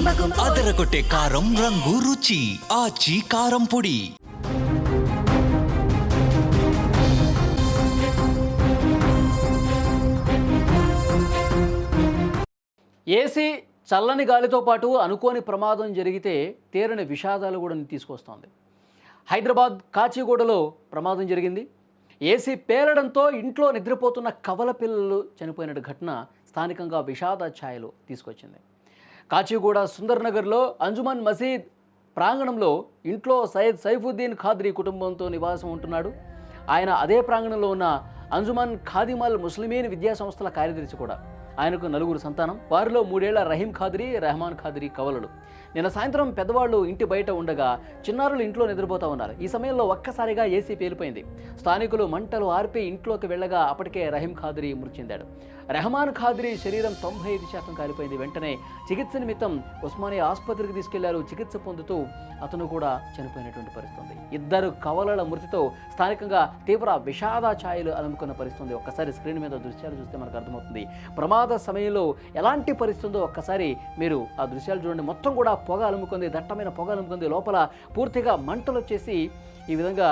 అదరగొట్టే కారం రంగు రుచి ఆచి కారం పొడి. ఏసీ చల్లని గాలితో పాటు అనుకోని ప్రమాదం జరిగితే తీరని విషాదాలు కూడా తీసుకొస్తోంది. హైదరాబాద్ కాచిగూడలో ప్రమాదం జరిగింది. ఏసీ పేలడంతో ఇంట్లో నిద్రపోతున్న కవల పిల్లలు చనిపోయిన ఘటన స్థానికంగా విషాద ఛాయలు తీసుకొచ్చింది. కాచిగూడ సుందర్నగర్లో అంజుమన్ మసీద్ ప్రాంగణంలో ఇంట్లో సయ్యద్ సైఫుద్దీన్ ఖాద్రీ కుటుంబంతో నివాసం ఉంటున్నాడు. ఆయన అదే ప్రాంగణంలో ఉన్న అంజుమన్ ఖాదిమల్ ముస్లిమీన్ విద్యా సంస్థల కార్యదర్శి కూడా. ఆయనకు 4 సంతానం. వారిలో 3 ఏళ్ల రహీం ఖాద్రీ, రెహమాన్ ఖాద్రీ కవలలు. నిన్న సాయంత్రం పెద్దవాళ్ళు ఇంటి బయట ఉండగా చిన్నారులు ఇంట్లో నిద్రపోతూ ఉన్నారు. ఈ సమయంలో ఒక్కసారిగా ఏసీ పేలిపోయింది. స్థానికులు మంటలు ఆర్పి ఇంట్లోకి వెళ్ళగా అప్పటికే రహీం ఖాద్రీ మృతి చెందాడు. రెహమాన్ ఖాద్రీ శరీరం 95% కాలిపోయింది. వెంటనే చికిత్స నిమిత్తం ఉస్మానియా ఆసుపత్రికి తీసుకెళ్లారు. చికిత్స పొందుతూ అతను కూడా చనిపోయినటువంటి పరిస్థితి. ఇద్దరు కవలల మృతితో స్థానికంగా తీవ్ర విషాద ఛాయలు అలుముకున్న పరిస్థితి. ఒక్కసారి స్క్రీన్ మీద దృశ్యాలు చూస్తే మనకు అర్థమవుతుంది. ప్రమాద సమయంలో ఎలాంటి పరిస్థితి ఉందో ఒక్కసారి మీరు ఆ దృశ్యాలు చూడండి. మొత్తం కూడా పొగ అలుముకుంది, దట్టమైన పొగ అలుముకుంది. లోపల పూర్తిగా మంటలు వచ్చేసి ఈ విధంగా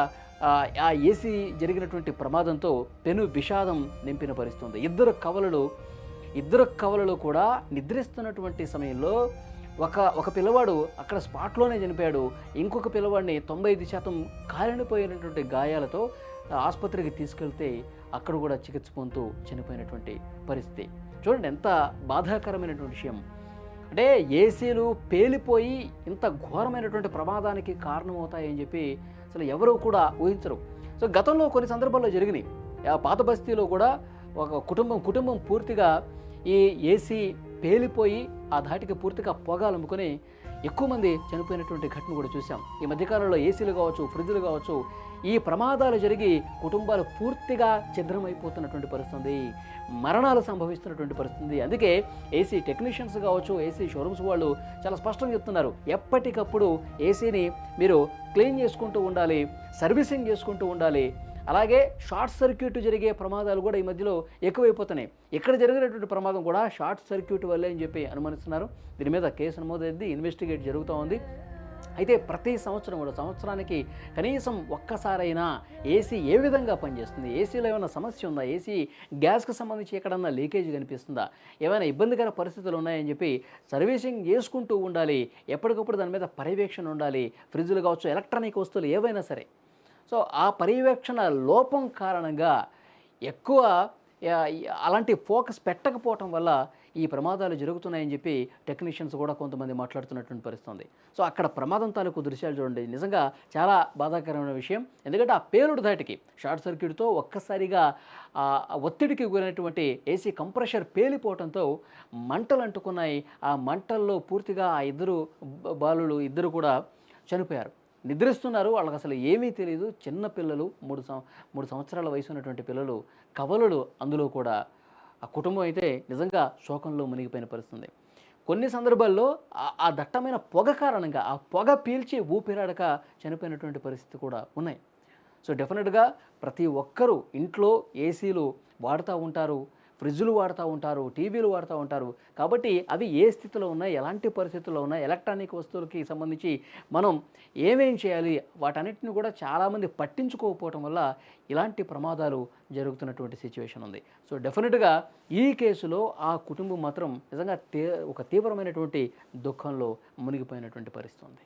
ఆ ఏసీ జరిగినటువంటి ప్రమాదంతో పెను విషాదం నింపిన పరిస్థితి. ఇద్దరు కవలలు కూడా నిద్రిస్తున్నటువంటి సమయంలో ఒక పిల్లవాడు అక్కడ స్పాట్లోనే చనిపోయాడు. ఇంకొక పిల్లవాడిని 95% కాలిపోయినటువంటి గాయాలతో ఆసుపత్రికి తీసుకెళ్తే అక్కడ కూడా చికిత్స పొందుతూ చనిపోయినటువంటి పరిస్థితి. చూడండి ఎంత బాధాకరమైనటువంటి విషయం. అంటే ఏసీలు పేలిపోయి ఇంత ఘోరమైనటువంటి ప్రమాదానికి కారణమవుతాయని చెప్పి అసలు ఎవరు కూడా ఊహించరు. సో గతంలో కొన్ని సందర్భాల్లో జరిగినాయి. పాత బస్తీలో కూడా ఒక కుటుంబం పూర్తిగా ఈ ఏసీ పేలిపోయి ఆ ధాటికి పూర్తిగా పొగ అలుముకొని ఎక్కువ మంది చనిపోయినటువంటి ఘటన కూడా చూసాం. ఈ మధ్యకాలంలో ఏసీలు కావచ్చు, ఫ్రిడ్జ్లు కావచ్చు, ఈ ప్రమాదాలు జరిగి కుటుంబాలు పూర్తిగా ఛిద్రమైపోతున్నటువంటి పరిస్థితి, మరణాలు సంభవిస్తున్నటువంటి పరిస్థితి. అందుకే ఏసీ టెక్నీషియన్స్ కావచ్చు, ఏసీ షోరూమ్స్ వాళ్ళు చాలా స్పష్టంగా చెప్తున్నారు, ఎప్పటికప్పుడు ఏసీని మీరు క్లీన్ చేసుకుంటూ ఉండాలి, సర్వీసింగ్ చేసుకుంటూ ఉండాలి. అలాగే షార్ట్ సర్క్యూట్ జరిగే ప్రమాదాలు కూడా ఈ మధ్యలో ఎక్కువైపోతున్నాయి. ఇక్కడ జరిగినటువంటి ప్రమాదం కూడా షార్ట్ సర్క్యూట్ వల్లే అని చెప్పి అనుమానిస్తున్నారు. దీని మీద కేసు నమోదైంది, ఇన్వెస్టిగేట్ జరుగుతూ ఉంది. అయితే ప్రతి సంవత్సరం కూడా సంవత్సరానికి కనీసం ఒక్కసారైనా ఏసీ ఏ విధంగా పనిచేస్తుంది, ఏసీలో ఏమైనా సమస్య ఉందా, ఏసీ గ్యాస్కి సంబంధించి ఎక్కడన్నా లీకేజ్ కనిపిస్తుందా, ఏమైనా ఇబ్బందికర పరిస్థితులు ఉన్నాయని చెప్పి సర్వీసింగ్ చేసుకుంటూ ఉండాలి. ఎప్పటికప్పుడు దాని మీద పర్యవేక్షణ ఉండాలి. ఫ్రిడ్జ్లు కావచ్చు, ఎలక్ట్రానిక్ వస్తువులు ఏవైనా సరే. సో ఆ పర్యవేక్షణ లోపం కారణంగా ఎక్కువ అలాంటి ఫోకస్ పెట్టకపోవటం వల్ల ఈ ప్రమాదాలు జరుగుతున్నాయని చెప్పి టెక్నీషియన్స్ కూడా కొంతమంది మాట్లాడుతున్నటువంటి పరిస్థితి. సో అక్కడ ప్రమాదం తాలూకు దృశ్యాలు చూడండి, నిజంగా చాలా బాధాకరమైన విషయం. ఎందుకంటే ఆ పేలుడు ధాటికి షార్ట్ సర్క్యూట్తో ఒక్కసారిగా ఒత్తిడికి గురైనటువంటి ఏసీ కంప్రెషర్ పేలిపోవడంతో మంటలు అంటుకున్నాయి. ఆ మంటల్లో పూర్తిగా ఆ ఇద్దరు కూడా చనిపోయారు. నిద్రిస్తున్నారు, వాళ్ళకి అసలు ఏమీ తెలియదు. చిన్న పిల్లలు, 3 సంవత్సరాల వయసు ఉన్నటువంటి పిల్లలు, కవలలు. అందులో కూడా ఆ కుటుంబం అయితే నిజంగా శోకంలో మునిగిపోయిన పరిస్థితి. కొన్ని సందర్భాల్లో ఆ దట్టమైన పొగ కారణంగా ఆ పొగ పీల్చి ఊపిరాడక చనిపోయినటువంటి పరిస్థితి కూడా ఉన్నాయి. సో డెఫినెట్గా ప్రతి ఒక్కరూ ఇంట్లో ఏసీలు వాడుతూ ఉంటారు, ఫ్రిడ్జ్లు వాడుతూ ఉంటారు, టీవీలు వాడుతూ ఉంటారు. కాబట్టి అవి ఏ స్థితిలో ఉన్నాయి, ఎలాంటి పరిస్థితుల్లో ఉన్నాయి, ఎలక్ట్రానిక్ వస్తువులకి సంబంధించి మనం ఏమేం చేయాలి, వాటన్నిటిని కూడా చాలామంది పట్టించుకోకపోవటం వల్ల ఇలాంటి ప్రమాదాలు జరుగుతున్నటువంటి సిచ్యువేషన్ ఉంది. సో డెఫినెట్గా ఈ కేసులో ఆ కుటుంబం మాత్రం నిజంగా ఒక తీవ్రమైనటువంటి దుఃఖంలో మునిగిపోయినటువంటి పరిస్థితి ఉంది.